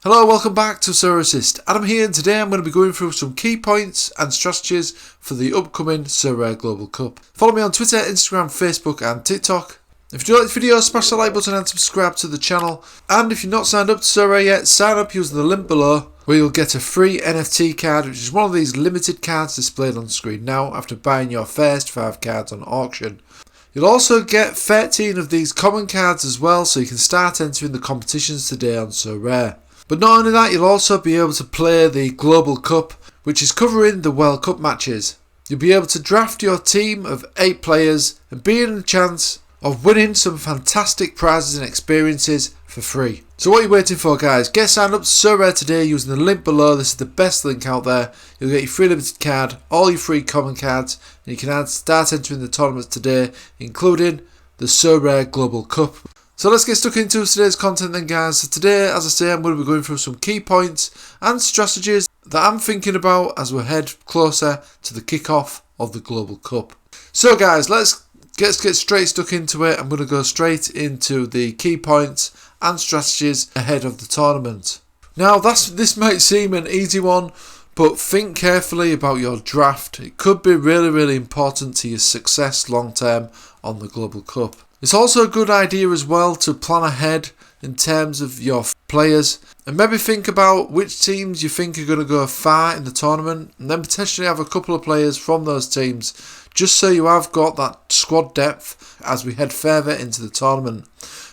Hello, welcome back to Sorare. Adam here, and today I'm going to be going through some key points and strategies for the upcoming Sorare Global Cup. Follow me on Twitter, Instagram, Facebook and TikTok. If you do like this video, smash the like button and subscribe to the channel. And if you're not signed up to Sorare yet, sign up using the link below where you'll get a free NFT card, which is one of these limited cards displayed on screen now after buying your first 5 cards on auction. You'll also get 13 of these common cards as well, so you can start entering the competitions today on Sorare. But not only that, you'll also be able to play the Global Cup, which is covering the World Cup matches. You'll be able to draft your team of 8 players and be in a chance of winning some fantastic prizes and experiences for free. So what are you waiting for, guys? Get signed up to Sorare today using the link below. This is the best link out there. You'll get your free limited card, all your free common cards, and you can start entering the tournaments today, including the Sorare Global Cup. So let's get stuck into today's content then, guys. So today, as I say, I'm going to be going through some key points and strategies that I'm thinking about as we head closer to the kickoff of the Global Cup. So guys, let's get straight stuck into it. I'm going to go straight into the key points and strategies ahead of the tournament. Now, this might seem an easy one, but think carefully about your draft. It could be really important to your success long term on the Global Cup. It's also a good idea as well to plan ahead in terms of your players and maybe think about which teams you think are going to go far in the tournament, and then potentially have a couple of players from those teams just so you have got that squad depth as we head further into the tournament.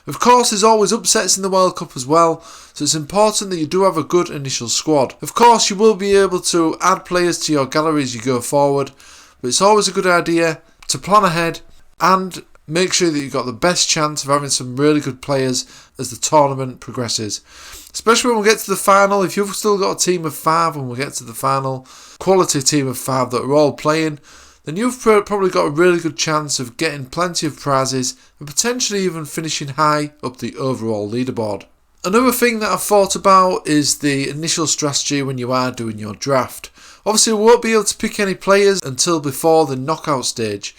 Of course, there's always upsets in the World Cup as well, so it's important that you do have a good initial squad. Of course, you will be able to add players to your gallery as you go forward, but it's always a good idea to plan ahead and make sure that you've got the best chance of having some really good players as the tournament progresses. Especially when we get to the final, if you've still got a team of 5 when we get to the final, quality team of 5 that are all playing, then you've probably got a really good chance of getting plenty of prizes and potentially even finishing high up the overall leaderboard. Another thing that I've thought about is the initial strategy when you are doing your draft. Obviously, we won't be able to pick any players until before the knockout stage.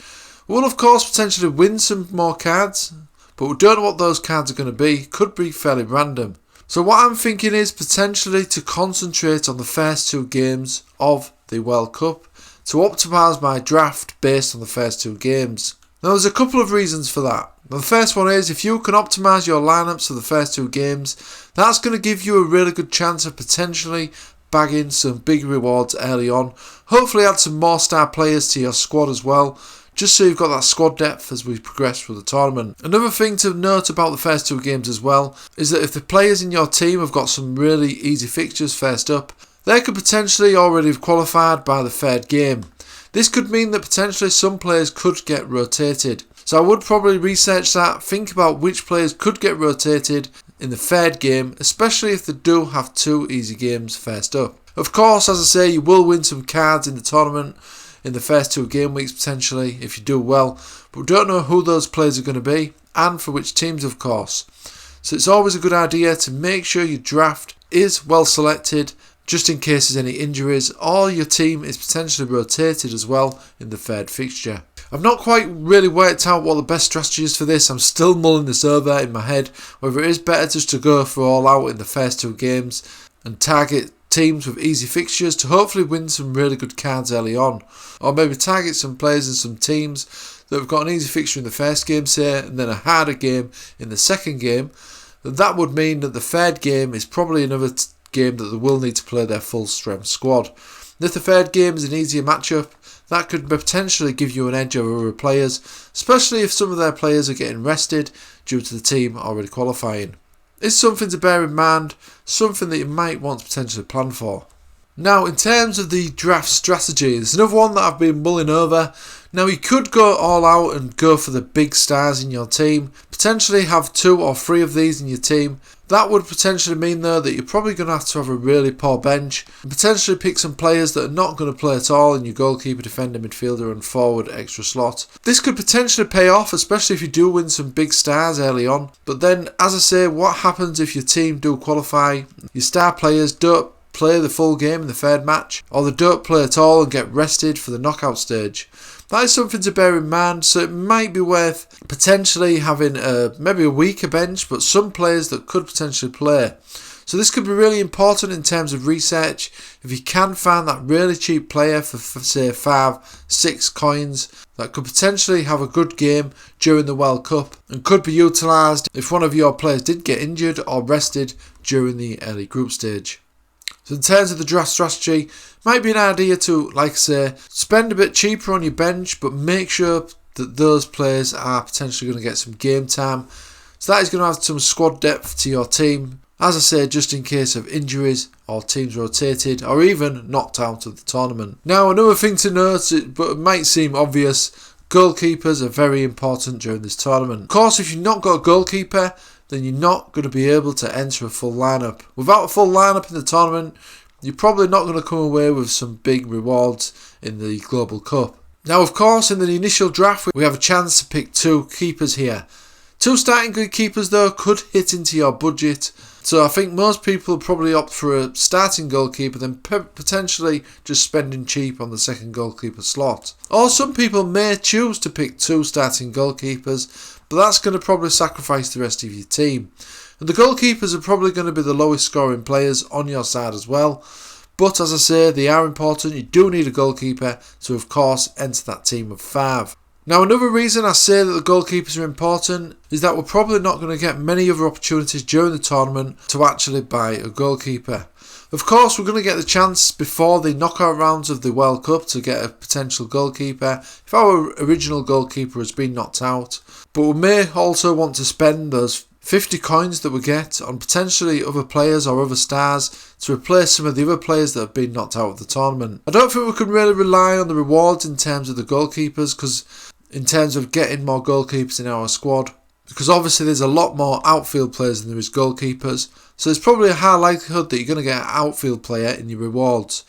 We'll of course potentially win some more cards, but we don't know what those cards are going to be. Could be fairly random. So what I'm thinking is potentially to concentrate on the first 2 games of the World Cup to optimise my draft based on the first 2 games. Now there's a couple of reasons for that. Now, the first one is if you can optimise your lineups for the first 2 games, that's going to give you a really good chance of potentially bagging some big rewards early on. Hopefully add some more star players to your squad as well, just so you've got that squad depth as we progress through the tournament. Another thing to note about the first 2 games as well is that if the players in your team have got some really easy fixtures first up, they could potentially already have qualified by the 3rd game. This could mean that potentially some players could get rotated. So I would probably research that, think about which players could get rotated in the 3rd game, especially if they do have 2 easy games first up. Of course, as I say, you will win some cards in the tournament in the first 2 game weeks potentially if you do well, but we don't know who those players are going to be and for which teams, of course. So it's always a good idea to make sure your draft is well selected just in case there's any injuries or your team is potentially rotated as well in the 3rd fixture. I've not quite really worked out what the best strategy is for this. I'm still mulling this over in my head, whether it is better just to go for all out in the first 2 games and target teams with easy fixtures to hopefully win some really good cards early on, or maybe target some players and some teams that have got an easy fixture in the first game, say, and then a harder game in the second game. That would mean that the 3rd game is probably another game that they will need to play their full strength squad. And if the 3rd game is an easier matchup, that could potentially give you an edge over other players, especially if some of their players are getting rested due to the team already qualifying. It's something to bear in mind, something that you might want to potentially plan for. Now, in terms of the draft strategy, there's another one that I've been mulling over. Now, you could go all out and go for the big stars in your team, potentially have 2 or 3 of these in your team. That would potentially mean though that you're probably going to have a really poor bench and potentially pick some players that are not going to play at all in your goalkeeper, defender, midfielder and forward extra slot. This could potentially pay off, especially if you do win some big stars early on. But then, as I say, what happens if your team do qualify? Your star players don't play the full game in the 3rd match, or they don't play at all and get rested for the knockout stage. That is something to bear in mind, so it might be worth potentially having maybe a weaker bench, but some players that could potentially play. So this could be really important in terms of research. If you can find that really cheap player for say 5-6 coins that could potentially have a good game during the World Cup and could be utilised if one of your players did get injured or rested during the early group stage. So in terms of the draft strategy, might be an idea to, like I say, spend a bit cheaper on your bench, but make sure that those players are potentially going to get some game time. So that is going to add some squad depth to your team, as I say, just in case of injuries or teams rotated or even knocked out of the tournament. Now another thing to note, but it might seem obvious, goalkeepers are very important during this tournament. Of course, if you've not got a goalkeeper, then you're not going to be able to enter a full lineup. Without a full lineup in the tournament, you're probably not going to come away with some big rewards in the Global Cup. Now, of course, in the initial draft, we have a chance to pick 2 keepers here. 2 starting good keepers, though, could hit into your budget. So I think most people probably opt for a starting goalkeeper, then potentially just spending cheap on the second goalkeeper slot. Or some people may choose to pick 2 starting goalkeepers, but that's going to probably sacrifice the rest of your team. And the goalkeepers are probably going to be the lowest scoring players on your side as well. But as I say, they are important. You do need a goalkeeper to, of course, enter that team of 5. Now, another reason I say that the goalkeepers are important is that we're probably not going to get many other opportunities during the tournament to actually buy a goalkeeper. Of course, we're going to get the chance before the knockout rounds of the World Cup to get a potential goalkeeper if our original goalkeeper has been knocked out. But we may also want to spend those 50 coins that we get on potentially other players or other stars to replace some of the other players that have been knocked out of the tournament. I don't think we can really rely on the rewards in terms of the goalkeepers, because in terms of getting more goalkeepers in our squad, because obviously there's a lot more outfield players than there is goalkeepers, so there's probably a high likelihood that you're going to get an outfield player in your rewards.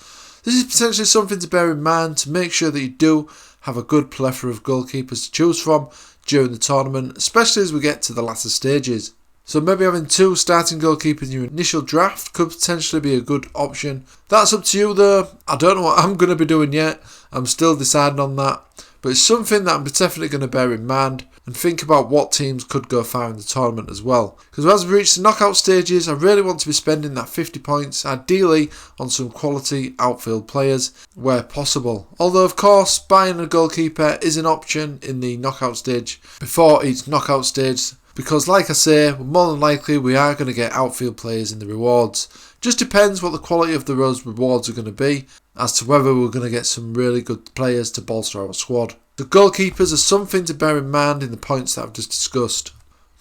This is potentially something to bear in mind to make sure that you do have a good plethora of goalkeepers to choose from during the tournament, especially as we get to the latter stages. So maybe having 2 starting goalkeepers in your initial draft could potentially be a good option. That's up to you though. I don't know what I'm going to be doing yet. I'm still deciding on that. But it's something that I'm definitely going to bear in mind and think about what teams could go far in the tournament as well. Because as we reach the knockout stages, I really want to be spending that 50 points, ideally on some quality outfield players where possible. Although of course buying a goalkeeper is an option in the knockout stage before each knockout stage. Because like I say, more than likely we are going to get outfield players in the rewards. Just depends what the quality of those rewards are going to be as to whether we're going to get some really good players to bolster our squad. The goalkeepers are something to bear in mind in the points that I've just discussed.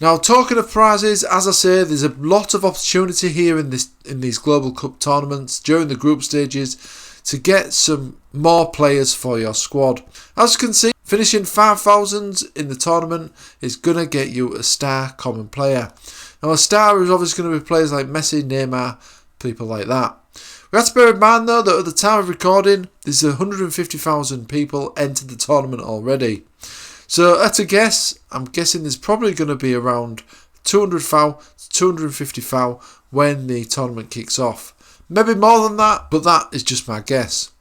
Now, talking of prizes, as I say, there's a lot of opportunity here in these Global Cup tournaments during the group stages to get some more players for your squad. As you can see, finishing 5,000 in the tournament is going to get you a star common player. Now, a star is obviously going to be players like Messi, Neymar, people like that. We have to bear in mind though that at the time of recording, there's 150,000 people entered the tournament already. So at a guess, I'm guessing there's probably going to be around 200,000 to 250,000 when the tournament kicks off. Maybe more than that, but that is just my guess.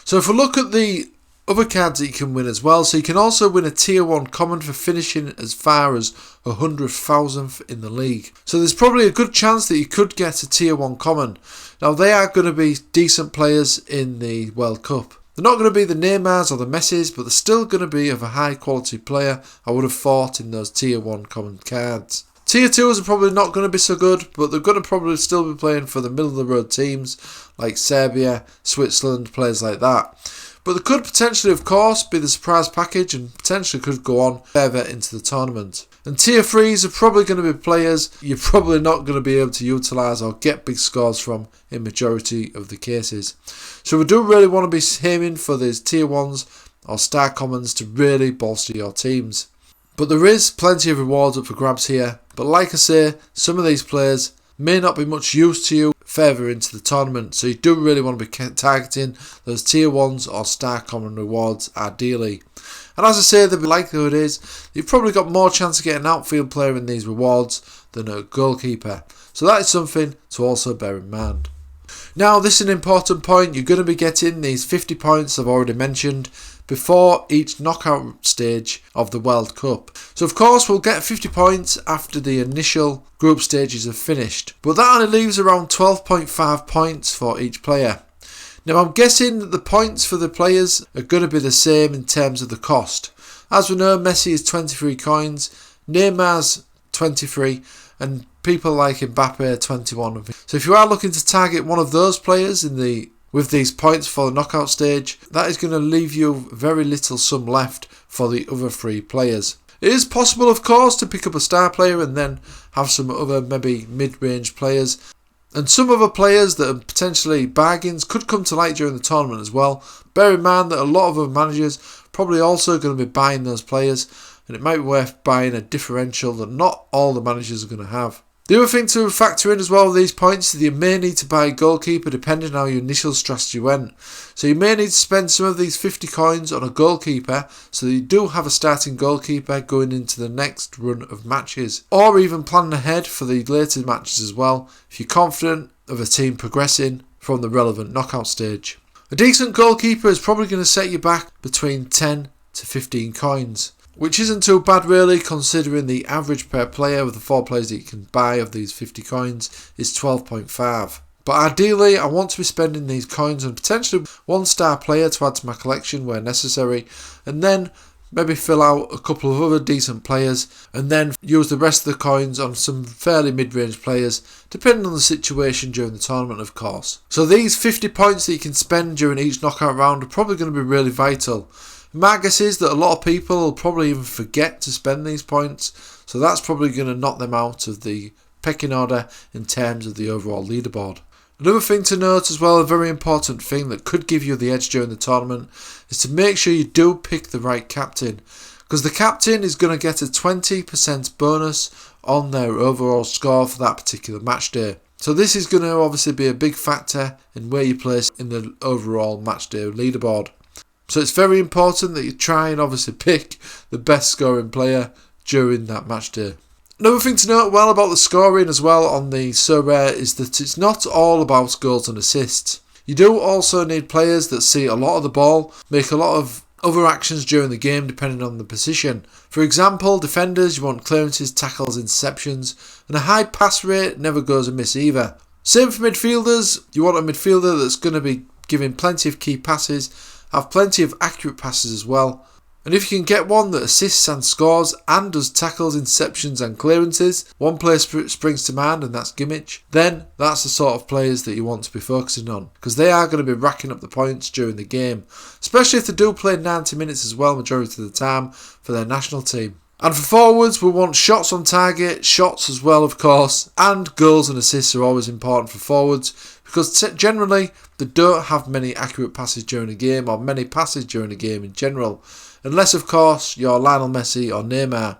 So if we look at the other cards that you can win as well, so you can also win a tier 1 common for finishing as far as 100,000th in the league. So there's probably a good chance that you could get a tier 1 common. Now they are going to be decent players in the World Cup. They're not going to be the Neymars or the Messis, but they're still going to be of a high quality player, I would have thought, in those tier 1 common cards. Tier 2s are probably not going to be so good, but they're going to probably still be playing for the middle of the road teams like Serbia, Switzerland, players like that. But there could potentially, of course, be the surprise package and potentially could go on further into the tournament. And tier 3s are probably going to be players you're probably not going to be able to utilise or get big scores from in majority of the cases. So we do really want to be aiming for these tier 1s or star commons to really bolster your teams. But there is plenty of rewards up for grabs here. But like I say, some of these players may not be much use to you further into the tournament, so you do really want to be targeting those tier 1s or star common rewards ideally. And as I say, the likelihood is you've probably got more chance of getting an outfield player in these rewards than a goalkeeper, so that is something to also bear in mind. Now this is an important point, you're going to be getting these 50 points I've already mentioned before each knockout stage of the World Cup. So of course we'll get 50 points after the initial group stages are finished, but that only leaves around 12.5 points for each player. Now I'm guessing that the points for the players are going to be the same in terms of the cost. As we know, Messi is 23 coins, Neymar's 23, and people like Mbappe 21. So if you are looking to target one of those players with these points for the knockout stage, that is going to leave you very little sum left for the other 3 players. It is possible, of course, to pick up a star player and then have some other maybe mid-range players. And some other players that are potentially bargains could come to light during the tournament as well. Bear in mind that a lot of other managers probably also going to be buying those players, and it might be worth buying a differential that not all the managers are going to have. The other thing to factor in as well with these points is that you may need to buy a goalkeeper depending on how your initial strategy went. So you may need to spend some of these 50 coins on a goalkeeper so that you do have a starting goalkeeper going into the next run of matches. Or even planning ahead for the later matches as well if you're confident of a team progressing from the relevant knockout stage. A decent goalkeeper is probably going to set you back between 10 to 15 coins. Which isn't too bad really, considering the average per player with the 4 players that you can buy of these 50 coins is 12.5. But ideally I want to be spending these coins on potentially 1 star player to add to my collection where necessary, and then maybe fill out a couple of other decent players and then use the rest of the coins on some fairly mid-range players depending on the situation during the tournament of course. So these 50 points that you can spend during each knockout round are probably going to be really vital. My guess is that a lot of people will probably even forget to spend these points, so that's probably going to knock them out of the pecking order in terms of the overall leaderboard. Another thing to note as well, a very important thing that could give you the edge during the tournament, is to make sure you do pick the right captain, because the captain is going to get a 20% bonus on their overall score for that particular match day. So this is going to obviously be a big factor in where you place in the overall match day leaderboard. So it's very important that you try and obviously pick the best scoring player during that match day. Another thing to note well about the scoring as well on the Sorare is that it's not all about goals and assists. You do also need players that see a lot of the ball, make a lot of other actions during the game depending on the position. For example, defenders, you want clearances, tackles, interceptions, and a high pass rate never goes amiss either. Same for midfielders, you want a midfielder that's going to be giving plenty of key passes, have plenty of accurate passes as well. And if you can get one that assists and scores and does tackles, interceptions and clearances, one player springs to mind and that's Kimmich, then that's the sort of players that you want to be focusing on, because they are going to be racking up the points during the game, especially if they do play 90 minutes as well majority of the time for their national team. And for forwards, we want shots on target, shots as well of course, and goals and assists are always important for forwards, because generally they don't have many accurate passes during a game or many passes during a game in general, unless of course you're Lionel Messi or Neymar.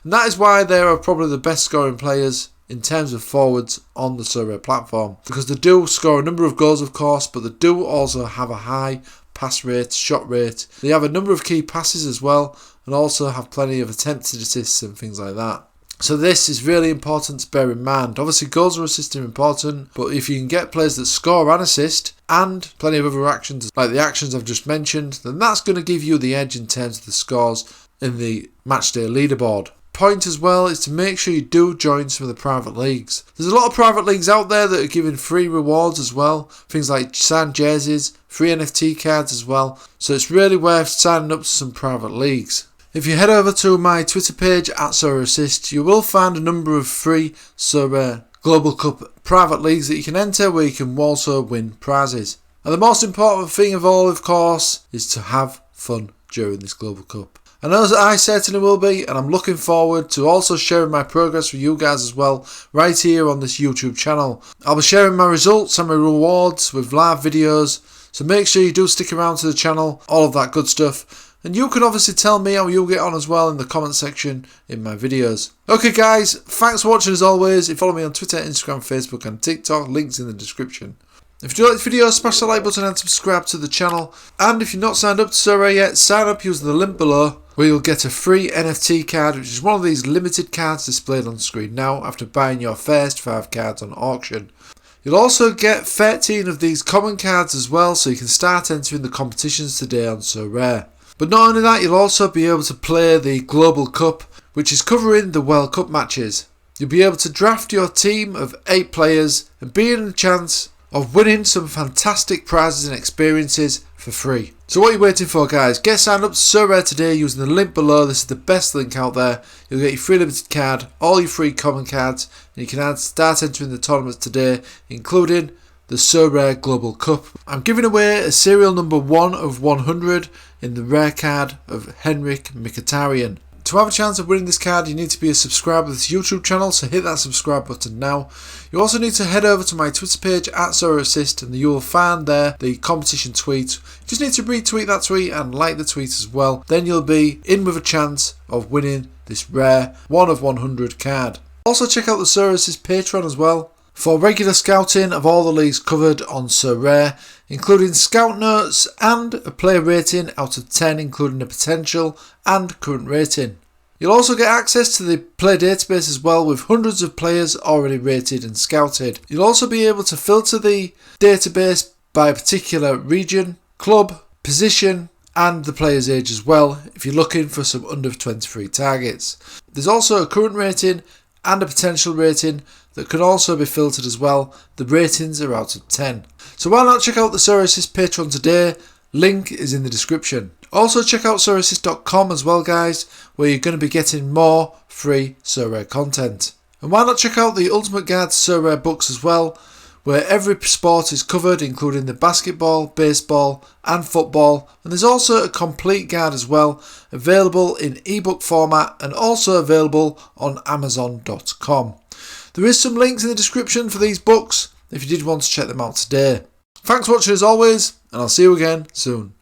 And that is why they are probably the best scoring players in terms of forwards on the Sorare platform, because they do score a number of goals of course, but they do also have a high pass rate, shot rate. They have a number of key passes as well, and also have plenty of attempted assists and things like that. So this is really important to bear in mind. Obviously goals or assists are important, but if you can get players that score and assist and plenty of other actions like the actions I've just mentioned, then that's going to give you the edge in terms of the scores in the matchday leaderboard. Point as well is to make sure you do join some of the private leagues. There's a lot of private leagues out there that are giving free rewards as well, things like signed jerseys, free NFT cards as well, so it's really worth signing up to some private leagues. If you head over to my Twitter page at Sorare Assist, you will find a number of free Sorare Global Cup private leagues that you can enter where you can also win prizes. And the most important thing of all, of course, is to have fun during this Global Cup. I know that I certainly will be, and I'm looking forward to also sharing my progress with you guys as well, right here on this YouTube channel. I'll be sharing my results and my rewards with live videos, so make sure you do stick around to the channel, all of that good stuff. And you can obviously tell me how you get on as well in the comment section in my videos. Okay guys, thanks for watching as always. You follow me on Twitter, Instagram, Facebook and TikTok, links in the description. If you like this video, smash the like button and subscribe to the channel. And if you're not signed up to Sorare yet, sign up using the link below, where you'll get a free NFT card, which is one of these limited cards displayed on screen now after buying your first 5 cards on auction. You'll also get 13 of these common cards as well, so you can start entering the competitions today on Sorare. But not only that, you'll also be able to play the Global Cup, which is covering the World Cup matches. You'll be able to draft your team of 8 players and be in a chance of winning some fantastic prizes and experiences for free. So what are you waiting for, guys? Get signed up to Sorare today using the link below. This is the best link out there. You'll get your free limited card, all your free common cards, and you can start entering the tournaments today, including the Sorare Global Cup. I'm giving away a serial number 1 of 100 in the rare card of Henrik Mkhitaryan. To have a chance of winning this card, you need to be a subscriber to this YouTube channel, so hit that subscribe button now. You also need to head over to my Twitter page at SorareAssist, and you will find there the competition tweet. You just need to retweet that tweet and like the tweet as well. Then you'll be in with a chance of winning this rare 1 of 100 card. Also check out the SorareAssist Patreon as well for regular scouting of all the leagues covered on Sorare, including scout notes and a player rating out of 10, including a potential and current rating. You'll also get access to the player database as well, with hundreds of players already rated and scouted. You'll also be able to filter the database by a particular region, club, position and the player's age as well, if you're looking for some under 23 targets. There's also a current rating and a potential rating that can also be filtered as well. The ratings are out of 10. So why not check out the SorareAssist Patreon today? Link is in the description. Also check out SorareAssist.com as well, guys, where you're going to be getting more free Sorare content. And why not check out the Ultimate Guide to Sorare books as well, where every sport is covered, including the basketball, baseball and football. And there's also a complete guide as well, available in ebook format and also available on Amazon.com. There is some links in the description for these books if you did want to check them out today. Thanks for watching as always, and I'll see you again soon.